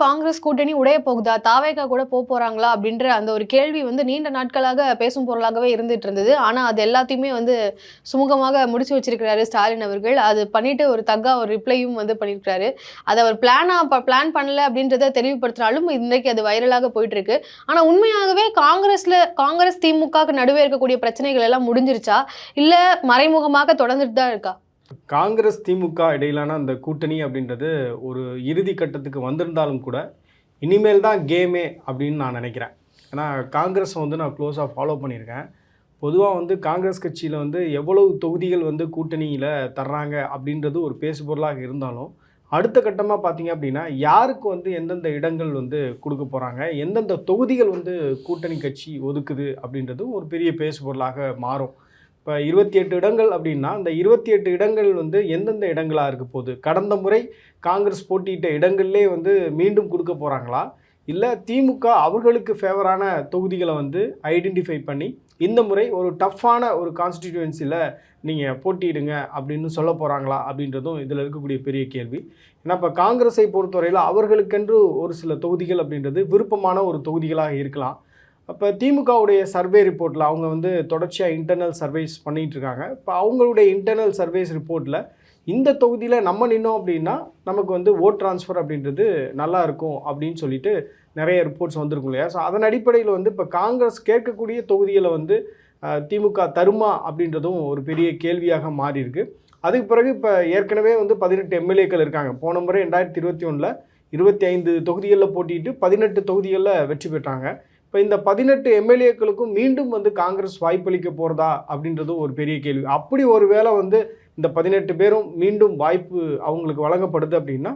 காங்கிரஸ் கூட்டணி உடைய போகுதா, தாவேகா கூட போறாங்களா அப்படின்ற அந்த ஒரு கேள்வி வந்து நீண்ட நாட்களாக பேசும் பொருளாகவே இருந்துட்டு இருந்தது. ஆனா அது எல்லாத்தையுமே வந்து சுமூகமாக முடிச்சு வச்சிருக்கிறாரு ஸ்டாலின் அவர்கள். அது பண்ணிட்டு ஒரு ஒரு ரிப்ளையும் வந்து பண்ணியிருக்காரு. அதை அவர் பிளான் பண்ணல அப்படின்றத தெளிவுபடுத்தினாலும் இன்னைக்கு அது வைரலாக போயிட்டு இருக்கு. ஆனா உண்மையாகவே காங்கிரஸ் திமுக நடுவே இருக்கக்கூடிய பிரச்சனைகள் எல்லாம் முடிஞ்சிருச்சா, இல்ல மறைமுகமாக தொடர்ந்துட்டு தான் இருக்கா? காங்கிரஸ் திமுக இடையிலான அந்த கூட்டணி அப்படின்றது ஒரு இறுதி கட்டத்துக்கு வந்திருந்தாலும் கூட இனிமேல் தான் கேமே அப்படின்னு நான் நினைக்கிறேன். ஏன்னா காங்கிரஸ் வந்து நான் க்ளோஸாக ஃபாலோ பண்ணியிருக்கேன். பொதுவாக வந்து காங்கிரஸ் கட்சியில் வந்து எவ்வளவு தொகுதிகள் வந்து கூட்டணியில் தர்றாங்க அப்படின்றது ஒரு பேசுபொருளாக இருந்தாலும், அடுத்த கட்டமாக பார்த்தீங்க அப்படின்னா யாருக்கு வந்து எந்தெந்த இடங்கள் வந்து கொடுக்க போகிறாங்க, எந்தெந்த தொகுதிகள் வந்து கூட்டணி கட்சி ஒதுக்குது அப்படின்றது ஒரு பெரிய பேசுபொருளாக மாறும். இப்போ 28 இடங்கள் அப்படின்னா அந்த 28 இடங்கள் வந்து எந்தெந்த இடங்களாக இருக்க போகுது, கடந்த முறை காங்கிரஸ் போட்டியிட்ட இடங்கள்லே வந்து மீண்டும் கொடுக்க போகிறாங்களா, இல்லை திமுக அவர்களுக்கு ஃபேவரான தொகுதிகளை வந்து ஐடென்டிஃபை பண்ணி இந்த முறை ஒரு டஃப்பான ஒரு கான்ஸ்டிடியூவன்சியில் நீங்கள் போட்டியிடுங்க அப்படின்னு சொல்ல போகிறாங்களா அப்படின்றதும் இதில் இருக்கக்கூடிய பெரிய கேள்வி. ஏன்னா இப்போ காங்கிரஸை பொறுத்தவரையில் அவர்களுக்கென்று ஒரு சில தொகுதிகள் அப்படின்றது விருப்பமான ஒரு தொகுதிகளாக இருக்கலாம். அப்போ திமுகவுடைய சர்வே ரிப்போர்ட்டில் அவங்க வந்து தொடர்ச்சியாக இன்டர்னல் சர்வேஸ் பண்ணிகிட்ருக்காங்க. இப்போ அவங்களுடைய இன்டர்னல் சர்வேஸ் ரிப்போர்ட்டில் இந்த தொகுதியில் நம்ம நின்னோம் அப்படின்னா நமக்கு வந்து ஓட் ட்ரான்ஸ்ஃபர் அப்படின்றது நல்லா இருக்கும் அப்படின்னு சொல்லிட்டு நிறைய ரிப்போர்ட்ஸ் வந்திருக்கும் இல்லையா. ஸோ அதன் அடிப்படையில் வந்து இப்போ காங்கிரஸ் கேட்கக்கூடிய தொகுதிகளை வந்து திமுக தருமா அப்படின்றதும் ஒரு பெரிய கேள்வியாக மாறியிருக்கு. அதுக்கு பிறகு இப்போ ஏற்கனவே வந்து 18 எம்எல்ஏக்கள் இருக்காங்க. போன முறை 2021 25 தொகுதிகளில் போட்டிட்டு 18 தொகுதிகளில் வெற்றி பெற்றாங்க. இப்போ இந்த 18 எம்எல்ஏக்களுக்கும் மீண்டும் வந்து காங்கிரஸ் வாய்ப்பளிக்க போகிறதா அப்படின்றதும் ஒரு பெரிய கேள்வி. அப்படி ஒரு வேளை வந்து இந்த 18 பேரும் மீண்டும் வாய்ப்பு அவங்களுக்கு வழங்கப்படுது அப்படின்னா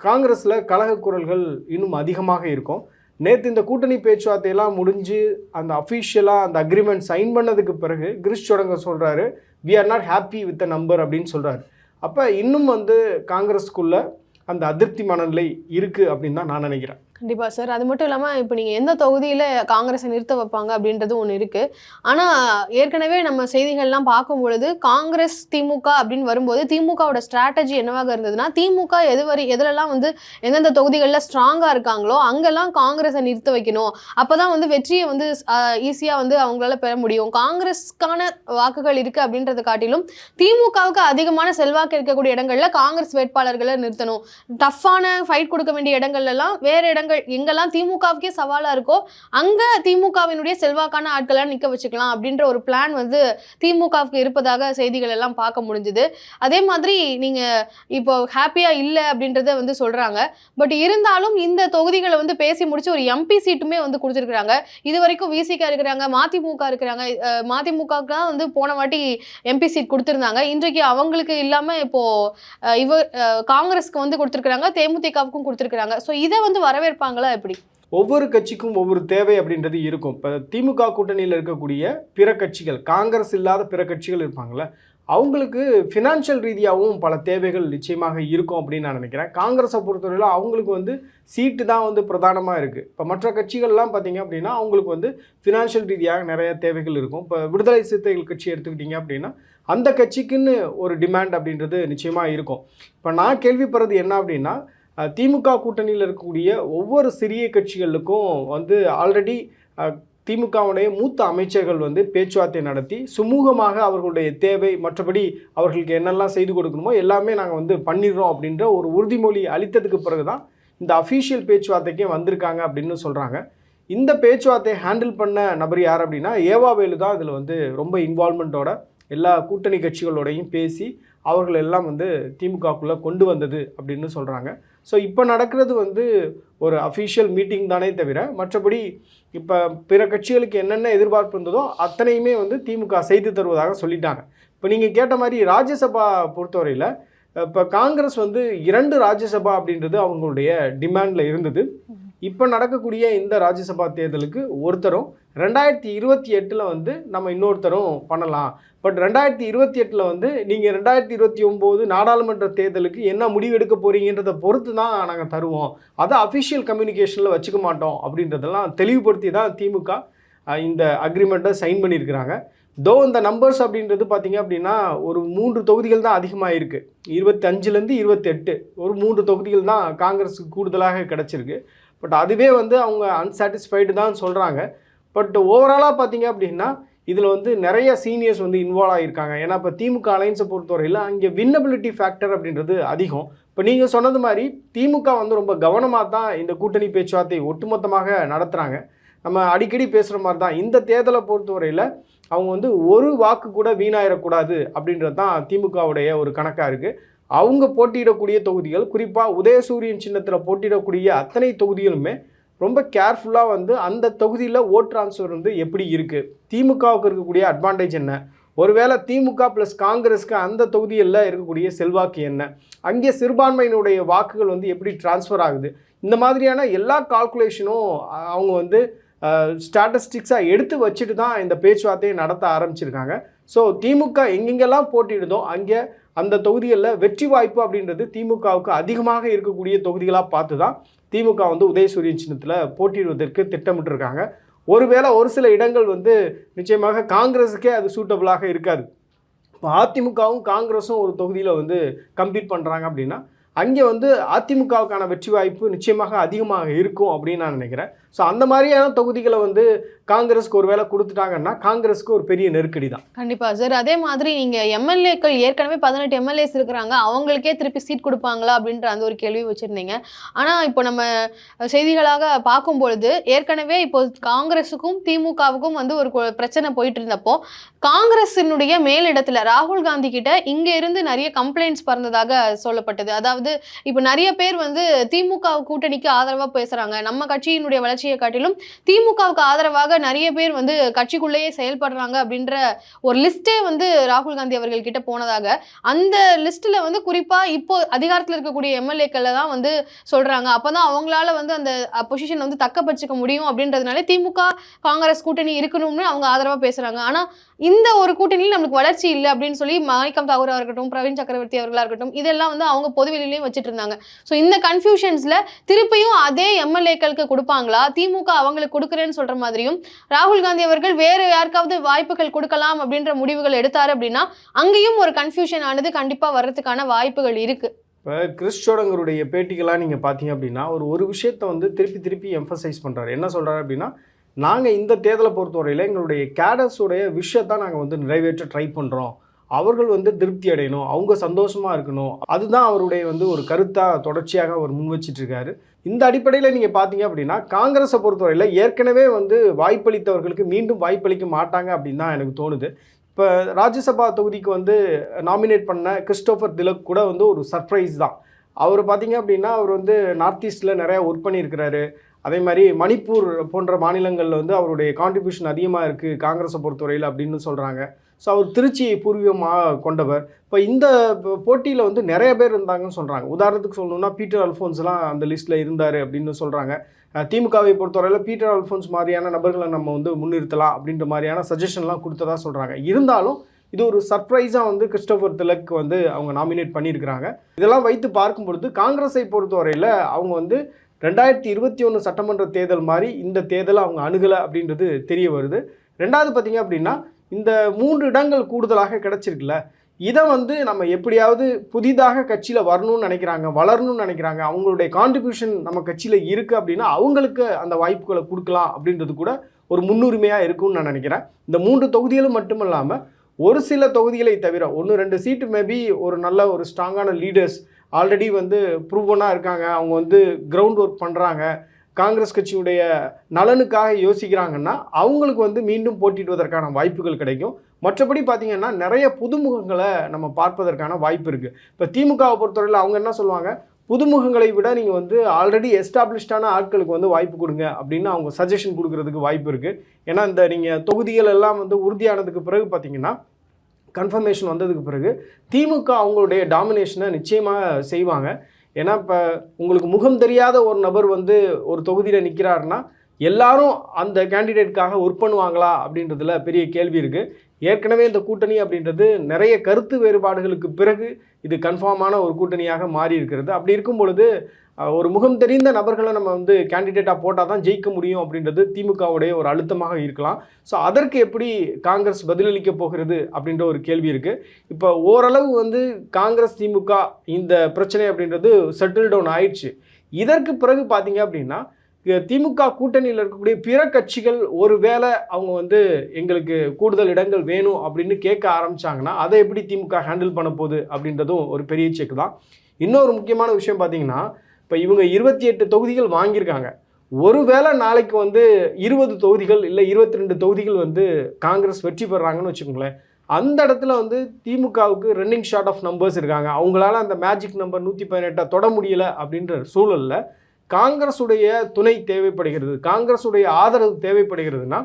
காங்கிரஸில் கலக குரல்கள் இன்னும் அதிகமாக இருக்கும். நேற்று இந்த கூட்டணி பேச்சுவார்த்தையெல்லாம் முடிஞ்சு அந்த அஃபீஷியலாக அந்த அக்ரிமெண்ட் சைன் பண்ணதுக்கு பிறகு கிரிஷ் சோடங்கர் சொல்கிறாரு, we are not happy with a number அப்படின்னு சொல்கிறாரு. அப்போ இன்னும் வந்து காங்கிரஸுக்குள்ளே அந்த அதிருப்தி மனநிலை இருக்குது அப்படின்னு தான் நான் நினைக்கிறேன். கண்டிப்பா சார். அது மட்டும் இல்லாமல் இப்போ நீங்கள் எந்த தொகுதியில் காங்கிரஸை நிறுத்த வைப்பாங்க அப்படின்றது ஒன்று இருக்குது. ஆனால் ஏற்கனவே நம்ம செய்திகள்லாம் பார்க்கும் பொழுது காங்கிரஸ் திமுக அப்படின்னு வரும்போது திமுகவோட ஸ்ட்ராட்டஜி என்னவாக இருந்ததுன்னா, திமுக எதுலெல்லாம் வந்து எந்தெந்த தொகுதிகளில் ஸ்ட்ராங்காக இருக்காங்களோ அங்கெல்லாம் காங்கிரஸை நிறுத்த வைக்கணும். அப்போ தான் வந்து வெற்றியை வந்து ஈஸியாக வந்து அவங்களால பெற முடியும். காங்கிரஸ்க்கான வாக்குகள் இருக்குது அப்படின்றத காட்டிலும் திமுகவுக்கு அதிகமான செல்வாக்கு இருக்கக்கூடிய இடங்களில் காங்கிரஸ் வேட்பாளர்களை நிறுத்தணும். டஃப்பான ஃபைட் கொடுக்க வேண்டிய இடங்கள்லாம் வேறு இடங்கள் எங்கெல்லாம் திமுகவுக்கே சவாலா இருக்கோ அங்க திமுகவினுடைய செல்வாக்கான ஆட்களை நிக்க வச்சுக்கலாம் அப்படின்ற ஒரு பிளான் வந்து திமுகவுக்கு இருப்பதாக செய்திகள் எல்லாம் பார்க்க முடிஞ்சுது. அதே மாதிரி நீங்க இப்போ ஹாப்பியா இல்லை அப்படின்றத வந்து சொல்றாங்க. பட் இருந்தாலும் இந்த தொகுதிகளை வந்து பேசி முடிச்சு ஒரு எம்பி சீட்டுமே வந்து கொடுத்துருக்காங்க. இது வரைக்கும் விசிக இருக்கிறாங்க, மதிமுக இருக்கிறாங்க. மதிமுகவுக்கு தான் வந்து போன வாட்டி எம்பி சீட் கொடுத்துருந்தாங்க. இன்றைக்கு அவங்களுக்கு இல்லாம இப்போ காங்கிரஸ்க்கு வந்து கொடுத்துருக்காங்க, தேமுதிகவுக்கும் கொடுத்துருக்காங்க. ஸோ இதை வந்து வரவேற்பு எப்படி? ஒவ்வொரு கட்சிக்கும் ஒவ்வொரு தேவை அப்படின்றது இருக்கும். இப்போ திமுக கூட்டணியில் இருக்கக்கூடிய பிற கட்சிகள், காங்கிரஸ் இல்லாத பிற கட்சிகள் இருப்பாங்கள்ல, அவங்களுக்கு ஃபினான்ஷியல் ரீதியாகவும் பல தேவைகள் நிச்சயமாக இருக்கும் அப்படின்னு நான் நினைக்கிறேன். காங்கிரஸை பொறுத்தவரையில் அவங்களுக்கு வந்து சீட்டு தான் வந்து பிரதானமாக இருக்குது. இப்போ மற்ற கட்சிகள்லாம் பார்த்திங்க அப்படின்னா அவங்களுக்கு வந்து ஃபினான்ஷியல் ரீதியாக நிறைய தேவைகள் இருக்கும். இப்போ விடுதலை சிறுத்தைகள் கட்சி எடுத்துக்கிட்டிங்க அப்படின்னா அந்த கட்சிக்குன்னு ஒரு டிமாண்ட் அப்படின்றது நிச்சயமாக இருக்கும். இப்போ நான் கேள்விப்படுறது என்ன அப்படின்னா, திமுக கூட்டணியில் இருக்கக்கூடிய ஒவ்வொரு சிறிய கட்சிகளுக்கும் வந்து ஆல்ரெடி திமுகவுடைய மூத்த அமைச்சர்கள் வந்து பேச்சுவார்த்தை நடத்தி சுமூகமாக அவர்களுடைய தேவை, மற்றபடி அவர்களுக்கு என்னெல்லாம் செய்து கொடுக்கணுமோ எல்லாமே நாங்கள் வந்து பண்ணிடுறோம் அப்படின்ற ஒரு உறுதிமொழி அளித்ததுக்கு பிறகு தான் இந்த அஃபீஷியல் பேச்சுவார்த்தைக்கே வந்திருக்காங்க அப்படின்னு சொல்கிறாங்க. இந்த பேச்சுவார்த்தையை ஹேண்டில் பண்ண நபர் யார் அப்படின்னா ஏவாவேலு தான் இதில் வந்து ரொம்ப இன்வால்மெண்ட்டோட எல்லா கூட்டணி கட்சிகளோடையும் பேசி அவர்கள் எல்லாம் வந்து திமுகக்குள்ளே கொண்டு வந்தது அப்படின்னு சொல்கிறாங்க. ஸோ இப்போ நடக்கிறது வந்து ஒரு அஃபீஷியல் மீட்டிங் தானே தவிர மற்றபடி இப்போ பிற கட்சிகளுக்கு என்னென்ன எதிர்பார்ப்பு இருந்ததோ அத்தனையுமே வந்து திமுக செய்து தருவதாக சொல்லிட்டாங்க. இப்போ நீங்கள் கேட்ட மாதிரி ராஜ்யசபா பொறுத்தவரையில் இப்போ காங்கிரஸ் வந்து 2 ராஜ்யசபா அப்படின்றது அவங்களுடைய டிமாண்டில் இருந்தது. இப்போ நடக்கக்கூடிய இந்த ராஜ்யசபா தேர்தலுக்கு ஒருத்தரும் 2028 வந்து நம்ம இன்னொருத்தரும் பண்ணலாம். பட் 2028 வந்து நீங்கள் 2029 நாடாளுமன்ற தேர்தலுக்கு என்ன முடிவு எடுக்க போகிறீங்கன்றதை பொறுத்து தான் நாங்கள் தருவோம், அதை அஃபிஷியல் கம்யூனிகேஷனில் வச்சுக்க மாட்டோம் அப்படின்றதெல்லாம் தெளிவுபடுத்தி தான் திமுக இந்த அக்ரிமெண்ட்டை சைன் பண்ணியிருக்கிறாங்க. இந்த நம்பர்ஸ் அப்படின்றது பார்த்தீங்க அப்படின்னா ஒரு 3 தொகுதிகள் தான் அதிகமாக இருக்குது. 25லேருந்து 28 ஒரு 3 தொகுதிகள் தான் காங்கிரஸுக்கு கூடுதலாக கிடச்சிருக்கு. பட் அதுவே வந்து அவங்க அன்சாட்டிஸ்ஃபைடு தான் சொல்கிறாங்க. பட் ஓவராலாக பார்த்தீங்க அப்படின்னா இதில் வந்து நிறைய சீனியர்ஸ் வந்து இன்வால்வ் ஆகியிருக்காங்க. ஏன்னா இப்போ திமுக அலைன்ஸை பொறுத்தவரையில் அங்கே வின்னபிலிட்டி ஃபேக்டர் அப்படின்றது அதிகம். இப்போ நீங்கள் சொன்னது மாதிரி திமுக வந்து ரொம்ப கவனமாக தான் இந்த கூட்டணி பேச்சுவார்த்தை ஒட்டுமொத்தமாக நடத்துகிறாங்க. நம்ம அடிக்கடி பேசுகிற மாதிரி தான் இந்த தேர்தலை பொறுத்தவரையில் அவங்க வந்து ஒரு வாக்கு கூட வீணாயிடக்கூடாது அப்படின்றது தான் திமுகவுடைய ஒரு கணக்காக இருக்குது. அவங்க போட்டியிடக்கூடிய தொகுதிகள், குறிப்பாக உதயசூரியன் சின்னத்தில் போட்டியிடக்கூடிய அத்தனை தொகுதிகளுமே ரொம்ப கேர்ஃபுல்லாக வந்து அந்த தொகுதியில் ஓட் ட்ரான்ஸ்ஃபர் வந்து எப்படி இருக்குது, திமுகவுக்கு இருக்கக்கூடிய அட்வான்டேஜ் என்ன, ஒருவேளை திமுக ப்ளஸ் காங்கிரஸுக்கு அந்த தொகுதிகளில் இருக்கக்கூடிய செல்வாக்கு என்ன, அங்கே சிறுபான்மையினுடைய வாக்குகள் வந்து எப்படி ட்ரான்ஸ்ஃபர் ஆகுது, இந்த மாதிரியான எல்லா கால்குலேஷனும் அவங்க வந்து ஸ்டாட்டிஸ்டிக்ஸாக எடுத்து வச்சுட்டு தான் இந்த பேச்சுவார்த்தையை நடத்த ஆரம்பிச்சிருக்காங்க. ஸோ திமுக எங்கெங்கெல்லாம் போட்டியிடுதோ அங்கே அந்த தொகுதிகளில் வெற்றி வாய்ப்பு அப்படின்றது திமுகவுக்கு அதிகமாக இருக்கக்கூடிய தொகுதிகளாக பார்த்து தான் திமுக வந்து உதயசூரியன் சின்னத்தில் போட்டியிடுவதற்கு திட்டமிட்டிருக்காங்க. ஒருவேளை ஒரு சில இடங்கள் வந்து நிச்சயமாக காங்கிரஸுக்கே அது சூட்டபுளாக இருக்காது. இப்போ அதிமுகவும் காங்கிரஸும் ஒரு தொகுதியில் வந்து கம்பீட் பண்ணுறாங்க அப்படின்னா அங்கே வந்து அதிமுகவுக்கான வெற்றி வாய்ப்பு நிச்சயமாக அதிகமாக இருக்கும் அப்படின்னு நான் நினைக்கிறேன். ஸோ அந்த மாதிரியான தொகுதிகளை வந்து காங்கிரஸுக்கு ஒரு வேளை கொடுத்துட்டாங்கன்னா காங்கிரஸுக்கு ஒரு பெரிய நெருக்கடி தான். கண்டிப்பாக சார். அதே மாதிரி நீங்கள் எம்எல்ஏக்கள் ஏற்கனவே 18 எம்எல்ஏஸ் இருக்கிறாங்க, அவங்களுக்கே திருப்பி சீட் கொடுப்பாங்களா அப்படின்ற அந்த ஒரு கேள்வி வச்சுருந்தீங்க. ஆனால் இப்போ நம்ம செய்திகளாக பார்க்கும்பொழுது ஏற்கனவே இப்போ காங்கிரஸுக்கும் திமுகவுக்கும் வந்து ஒரு பிரச்சனை போயிட்டு இருந்தப்போ காங்கிரஸினுடைய மேலிடத்தில் ராகுல் காந்தி கிட்ட இங்கே இருந்து நிறைய கம்ப்ளைண்ட்ஸ் பறந்ததாக சொல்லப்பட்டது. அதாவது இப்போ நிறைய பேர் வந்து திமுக கூட்டணிக்கு ஆதரவாக பேசுகிறாங்க, நம்ம கட்சியினுடைய வளர்ச்சியை காட்டிலும் திமுகவுக்கு ஆதரவாக நிறைய பேர் வந்து கட்சிக்குள்ளேயே செயல்படுறாங்க அப்படின்ற ஒரு லிஸ்டே வந்து ராகுல் காந்தி அவர்கள் கிட்ட போனதாக, அந்த லிஸ்ட்டில் வந்து குறிப்பாக இப்போ அதிகாரத்தில் இருக்கக்கூடிய எம்எல்ஏக்களை தான் வந்து சொல்கிறாங்க. அப்போ தான் அவங்களால வந்து அந்த பொசிஷன் வந்து தக்க பச்சுக்க முடியும் அப்படின்றதுனால திமுக காங்கிரஸ் கூட்டணி இருக்கணும்னு அவங்க ஆதரவாக பேசுகிறாங்க. ஆனால் இந்த ஒரு கூட்டணியில் நம்மளுக்கு வளர்ச்சி இல்லை அப்படின்னு சொல்லி மாணிக்கம் தாகூரா இருக்கட்டும், பிரவீன் சக்கரவர்த்தி அவர்களாக இருக்கட்டும், இதெல்லாம் வந்து அவங்க பொதுவெளியிலையும் வச்சுட்டு இருந்தாங்க. ஸோ இந்த கன்ஃபியூஷன்ஸில் திருப்பியும் அதே எம்எல்ஏக்களுக்கு கொடுப்பாங்களா, திமுக அவங்களுக்கு கொடுக்குறேன்னு சொல்கிற மாதிரியும் ராகுல் காந்தி அவர்கள் வேறு யாருக்காவது வாய்ப்புகள் கொடுக்கலாம் அப்படின்ற முடிவுகள் எடுத்தார் அப்படின்னா அங்கேயும் ஒரு கன்ஃபியூஷன் ஆனது கண்டிப்பாக வர்றதுக்கான வாய்ப்புகள் இருக்குது. இப்போ கிறிஸ் சோடங்கருடைய பேட்டிகளாக நீங்கள் பார்த்தீங்க அப்படின்னா ஒரு விஷயத்தை வந்து திருப்பி எம்ஃபசைஸ் பண்ணுறாரு. என்ன சொல்கிறாரு அப்படின்னா, நாங்கள் இந்த தேர்தலை பொறுத்தவரையில் எங்களுடைய கேடர்ஸுடைய விஷயத்தை நாங்கள் வந்து நிறைவேற்ற ட்ரை பண்ணுறோம், அவர்கள் வந்து திருப்தி அடையணும், அவங்க சந்தோஷமாக இருக்கணும், அதுதான் அவருடைய வந்து ஒரு கருத்தாக தொடர்ச்சியாக அவர் முன் வச்சிட்ருக்காரு. இந்த அடிப்படையில் நீங்கள் பார்த்தீங்க அப்படின்னா காங்கிரஸை பொறுத்தவரையில் ஏற்கனவே வந்து வாய்ப்பளித்தவர்களுக்கு மீண்டும் வாய்ப்பளிக்க மாட்டாங்க அப்படின்னு தான் எனக்கு தோணுது. இப்போ ராஜ்யசபா தொகுதிக்கு வந்து நாமினேட் பண்ண கிறிஸ்டோஃபர் திலக் கூட வந்து ஒரு சர்ப்ரைஸ் தான். அவர் பார்த்தீங்க அப்படின்னா அவர் வந்து நார்த் ஈஸ்டில் நிறையா ஒர்க் பண்ணியிருக்கிறாரு. அதே மாதிரி மணிப்பூர் போன்ற மாநிலங்களில் வந்து அவருடைய கான்ட்ரிபியூஷன் அதிகமாக இருக்குது காங்கிரஸை பொறுத்தவரையில் அப்படின்னு சொல்கிறாங்க. ஸோ அவர் திருச்சியை பூர்வீகமாக கொண்டவர். இப்போ இந்த போட்டியில் வந்து நிறைய பேர் இருந்தாங்கன்னு சொல்கிறாங்க. உதாரணத்துக்கு சொல்லணும்னா பீட்டர் அல்ஃபோன்ஸ்லாம் அந்த லிஸ்ட்டில் இருந்தார் அப்படின்னு சொல்கிறாங்க. திமுகவை பொறுத்தவரையில் பீட்டர் அல்ஃபோன்ஸ் மாதிரியான நபர்களை நம்ம வந்து முன்னிறுத்தலாம் அப்படின்ற மாதிரியான சஜஷன்லாம் கொடுத்ததா சொல்கிறாங்க. இருந்தாலும் இது ஒரு சர்ப்ரைஸாக வந்து கிறிஸ்டோஃபர் திலக் வந்து அவங்க நாமினேட் பண்ணியிருக்கிறாங்க. இதெல்லாம் வைத்து பார்க்கும் பொழுது காங்கிரஸை பொறுத்தவரையில் அவங்க வந்து 2021 சட்டமன்ற தேர்தல் மாதிரி இந்த தேர்தலை அவங்க அணுகலை அப்படின்றது தெரிய வருது. ரெண்டாவது பார்த்திங்க அப்படின்னா இந்த 3 இடங்கள் கூடுதலாக கிடச்சிருக்குல்ல, இதை வந்து நம்ம எப்படியாவது புதிதாக கட்சியில் வரணும்னு நினைக்கிறாங்க, வளரணும்னு நினைக்கிறாங்க, அவங்களுடைய கான்ட்ரிபியூஷன் நம்ம கட்சியில் இருக்குது அப்படின்னா அவங்களுக்கு அந்த வாய்ப்புகளை கொடுக்கலாம் அப்படின்றது கூட ஒரு முன்னுரிமையாக இருக்கும்னு நான் நினைக்கிறேன். இந்த 3 தொகுதிகளும் மட்டும் இல்லாமல் ஒரு சில தொகுதிகளை தவிர 1-2 சீட்டு மேபி ஒரு நல்ல ஒரு ஸ்ட்ராங்கான லீடர்ஸ் ஆல்ரெடி வந்து ப்ரூவனாக இருக்காங்க, அவங்க வந்து கிரவுண்ட் ஒர்க் பண்ணுறாங்க, காங்கிரஸ் கட்சியுடைய நலனுக்காக யோசிக்கிறாங்கன்னா அவங்களுக்கு வந்து மீண்டும் போட்டியிடுவதற்கான வாய்ப்புகள் கிடைக்கும். மற்றபடி பார்த்திங்கன்னா நிறைய புதுமுகங்களை நம்ம பார்ப்பதற்கான வாய்ப்பு இருக்குது. இப்போ திமுகவை பொறுத்தவரையில் அவங்க என்ன சொல்லுவாங்க, புதுமுகங்களை விட நீங்கள் வந்து ஆல்ரெடி எஸ்டாப்ளிஷ்டான ஆட்களுக்கு வந்து வாய்ப்பு கொடுங்க அப்படின்னு அவங்க சஜஷன் கொடுக்கறதுக்கு வாய்ப்பு இருக்குது. ஏன்னா இந்த நீங்கள் தொகுதிகள் எல்லாம் வந்து உறுதியானதுக்கு பிறகு பார்த்திங்கன்னா கன்ஃபர்மேஷன் வந்ததுக்கு பிறகு திமுக அவங்களுடைய டாமினேஷனை நிச்சயமாக செய்வாங்க. ஏன்னா இப்போ உங்களுக்கு முகம் தெரியாத ஒரு நபர் வந்து ஒரு தொகுதியில் நிற்கிறாருன்னா எல்லாரும் அந்த கேண்டிடேட்காக ஒர்க் பண்ணுவாங்களா அப்படின்றதுல பெரிய கேள்வி இருக்குது. ஏற்கனவே இந்த கூட்டணி அப்படின்றது நிறைய கருத்து வேறுபாடுகளுக்கு பிறகு இது கன்ஃபார்மான ஒரு கூட்டணியாக மாறி இருக்கிறது. அப்படி இருக்கும் பொழுது ஒரு முகம் தெரிந்த நபர்களை நம்ம வந்து கேண்டிடேட்டாக போட்டால் தான் ஜெயிக்க முடியும் அப்படின்றது திமுகவுடைய ஒரு அழுத்தமாக இருக்கலாம். ஸோ அதற்கு எப்படி காங்கிரஸ் பதிலளிக்க போகிறது அப்படின்ற ஒரு கேள்வி இருக்குது. இப்போ ஓரளவு வந்து காங்கிரஸ் திமுக இந்த பிரச்சனை அப்படின்றது செட்டில் டவுன் ஆயிடுச்சு. இதற்கு பிறகு பார்த்தீங்க அப்படின்னா திமுக கூட்டணியில் இருக்கக்கூடிய பிற கட்சிகள் ஒருவேளை அவங்க வந்து எங்களுக்கு கூடுதல் இடங்கள் வேணும் அப்படின்னு கேட்க ஆரம்பிச்சாங்கன்னா அதை எப்படி திமுக ஹேண்டில் பண்ண போகுது அப்படின்றதும் ஒரு பெரிய செக் தான். இன்னொரு முக்கியமான விஷயம் பார்த்தீங்கன்னா, இப்போ இவங்க 28 தொகுதிகள் வாங்கியிருக்காங்க. ஒருவேளை நாளைக்கு வந்து 20 தொகுதிகள் இல்லை 22 தொகுதிகள் வந்து காங்கிரஸ் வெற்றி பெறாங்கன்னு வச்சுக்கோங்களேன், அந்த இடத்துல வந்து திமுகவுக்கு ரன்னிங் ஷார்ட் ஆஃப் நம்பர்ஸ் இருக்காங்க. அவங்களால அந்த மேஜிக் நம்பர் 118 தொட முடியல அப்படின்ற சூழலில் காங்கிரஸுடைய துணை தேவைப்படுகிறது, காங்கிரஸுடைய ஆதரவு தேவைப்படுகிறதுனா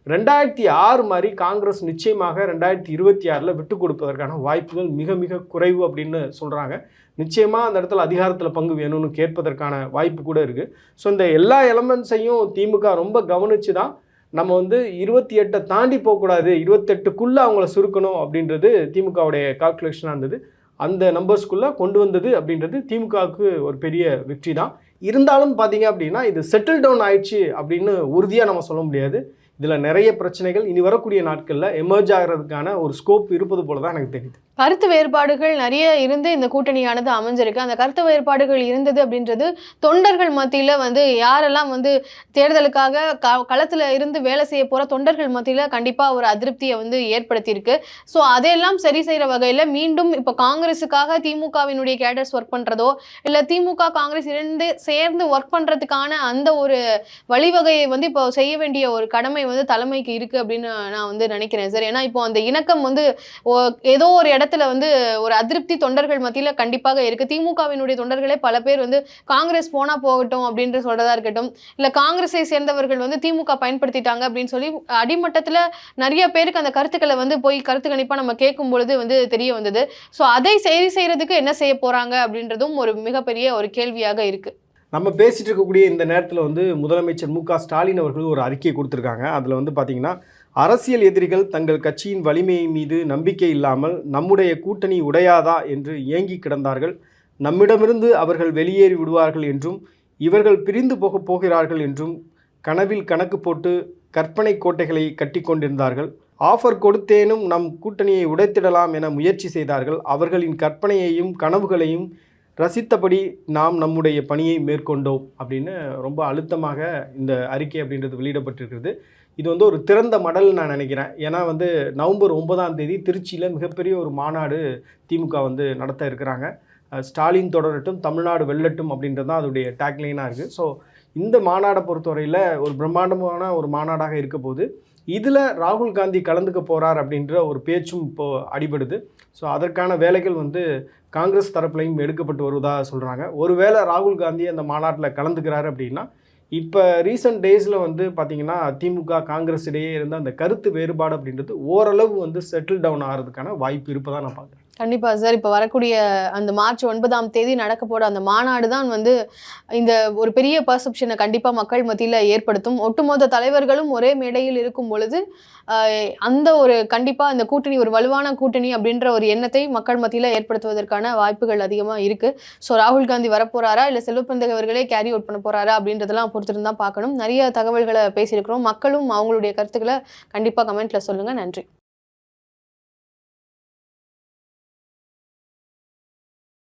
2006 மாதிரி காங்கிரஸ் நிச்சயமாக 2026 விட்டு கொடுப்பதற்கான வாய்ப்புகள் மிக மிக குறைவு அப்படின்னு சொல்கிறாங்க. நிச்சயமாக அந்த இடத்துல அதிகாரத்தில் பங்கு வேணும்னு கேட்பதற்கான வாய்ப்பு கூட இருக்குது. ஸோ இந்த எல்லா எலமெண்ட்ஸையும் திமுக ரொம்ப கவனித்து தான் நம்ம வந்து 28 தாண்டி போகக்கூடாது, 28க்குள்ளே அவங்கள சுருக்கணும் அப்படின்றது திமுகவுடைய கால்குலேஷனாக இருந்தது. அந்த நம்பர்ஸ்குள்ளே கொண்டு வந்தது அப்படின்றது திமுகவுக்கு ஒரு பெரிய வெற்றி தான். இருந்தாலும் பார்த்தீங்க அப்படின்னா இது செட்டில் டவுன் ஆயிடுச்சு அப்படின்னு உறுதியாக நம்ம சொல்ல முடியாது. இதில் நிறைய பிரச்சனைகள் இனி வரக்கூடிய நாட்களில் எமர்ஜ் ஆகிறதுக்கான ஒரு ஸ்கோப் இருப்பது போல தான் எனக்கு தெரியுது. கருத்து வேறுபாடுகள் நிறைய இருந்து இந்த கூட்டணியானது அமைஞ்சிருக்கு. அந்த கருத்து வேறுபாடுகள் இருந்தது அப்படின்றது தொண்டர்கள் மத்தியில் வந்து யாரெல்லாம் வந்து தேர்தலுக்காக களத்தில் இருந்து வேலை செய்ய போகிற தொண்டர்கள் மத்தியில் கண்டிப்பாக ஒரு அதிருப்தியை வந்து ஏற்படுத்தியிருக்கு. ஸோ அதையெல்லாம் சரி செய்கிற வகையில் மீண்டும் இப்போ காங்கிரஸுக்காக திமுகவினுடைய கேடர்ஸ் ஒர்க் பண்ணுறதோ இல்லை திமுக காங்கிரஸ் இரண்டு சேர்ந்து ஒர்க் பண்ணுறதுக்கான அந்த ஒரு வழிவகையை வந்து இப்போ செய்ய வேண்டிய ஒரு கடமை வந்து தலைமைக்கு இருக்குது அப்படின்னு நான் வந்து நினைக்கிறேன் சார். ஏன்னா இப்போ அந்த இணக்கம் வந்து ஏதோ ஒரு இடத்துல வந்து ஒரு அதிருப்தி தொண்டர்கள் மத்தியில் கண்டிப்பாக இருக்கு. திமுகவினுடைய தொண்டர்களே பல பேர் வந்து காங்கிரஸ் போனா போகட்டும் அப்படின்னு சொல்றதா இருக்கட்டும், இல்ல காங்கிரஸை சேர்ந்தவர்கள் வந்து திமுக பயன்படுத்திட்டாங்க அப்படின்னு சொல்லி அடிமட்டத்தில் நிறைய பேருக்கு அந்த கருத்துக்களை வந்து போய் கருத்து கணிப்பா நம்ம கேட்கும் பொழுது வந்து தெரிய வந்தது. ஸோ அதை சரி செய்யறதுக்கு என்ன செய்ய போறாங்க அப்படின்றதும் ஒரு மிகப்பெரிய ஒரு கேள்வியாக இருக்கு. நம்ம பேசிட்டு இருக்கக்கூடிய இந்த நேரத்தில் வந்து முதலமைச்சர் மு க ஸ்டாலின் அவர்கள் ஒரு அறிக்கையை கொடுத்துருக்காங்க. அதில் வந்து பார்த்திங்கன்னா, அரசியல் எதிரிகள் தங்கள் கட்சியின் வலிமையை மீது நம்பிக்கை இல்லாமல் நம்முடைய கூட்டணி உடையாதா என்று ஏங்கி கிடந்தார்கள். நம்மிடமிருந்து அவர்கள் வெளியேறி விடுவார்கள் என்றும் இவர்கள் பிரிந்து போகிறார்கள் என்றும் கனவில் கணக்கு போட்டு கற்பனை கோட்டைகளை கட்டி கொண்டிருந்தார்கள். ஆஃபர் கொடுத்தேனும் நம் கூட்டணியை உடைத்திடலாம் என முயற்சி செய்தார்கள். அவர்களின் கற்பனையையும் கனவுகளையும் ரசித்தபடி நாம் நம்முடைய பணியை மேற்கொண்டோம் அப்படின்னு ரொம்ப அழுத்தமாக இந்த அறிக்கை அப்படின்றது வெளியிடப்பட்டிருக்கிறது. இது வந்து ஒரு திறந்த மடல் நான் நினைக்கிறேன். ஏன்னா வந்து நவம்பர் 9 திருச்சியில் மிகப்பெரிய ஒரு மாநாடு திமுக வந்து நடத்த இருக்கிறாங்க. ஸ்டாலின் தொடரட்டும் தமிழ்நாடு வெல்லட்டும் அப்படின்றது தான் அதோடைய டேக்லைனாக இருக்குது. ஸோ இந்த மாநாடை பொறுத்தவரையில் ஒரு பிரம்மாண்டமான ஒரு மாநாடாக இருக்க போது இதில் ராகுல் காந்தி கலந்துக்க போகிறார் அப்படின்ற ஒரு பேச்சும் இப்போது அடிபடுது. ஸோ அதற்கான வேலைகள் வந்து காங்கிரஸ் தரப்புலையும் எடுக்கப்பட்டு வருவதாக சொல்கிறாங்க. ஒருவேளை ராகுல் காந்தி அந்த மாநாட்டில் கலந்துக்கிறாரு அப்படின்னா இப்போ ரீசன்ட் டேஸில் வந்து பார்த்திங்கன்னா திமுக காங்கிரஸ் இடையே இருந்த அந்த கருத்து வேறுபாடு அப்படின்றது ஓரளவு வந்து செட்டில் டவுன் ஆகிறதுக்கான வாய்ப்பு இருப்பதாக நான் பார்க்குறேன். கண்டிப்பாக சார். இப்போ வரக்கூடிய அந்த மார்ச் 9 நடக்க போகிற அந்த மாநாடு தான் வந்து இந்த ஒரு பெரிய பர்செப்ஷனை கண்டிப்பாக மக்கள் மத்தியில் ஏற்படுத்தும். ஒட்டுமொத்த தலைவர்களும் ஒரே மேடையில் இருக்கும் பொழுது அந்த ஒரு கண்டிப்பாக இந்த கூட்டணி ஒரு வலுவான கூட்டணி அப்படின்ற ஒரு எண்ணத்தை மக்கள் மத்தியில் ஏற்படுத்துவதற்கான வாய்ப்புகள் அதிகமாக இருக்குது. ஸோ ராகுல் காந்தி வரப்போகிறாரா இல்லை செல்வப்பிரந்தகை அவர்களே கேரி அவுட் பண்ண போகிறாரா அப்படின்றதெல்லாம் பொறுத்திருந்து தான் பார்க்கணும். நிறைய தகவல்களை பேசியிருக்கிறோம். மக்களும் அவங்களுடைய கருத்துக்களை கண்டிப்பாக கமெண்ட்டில் சொல்லுங்கள். நன்றி.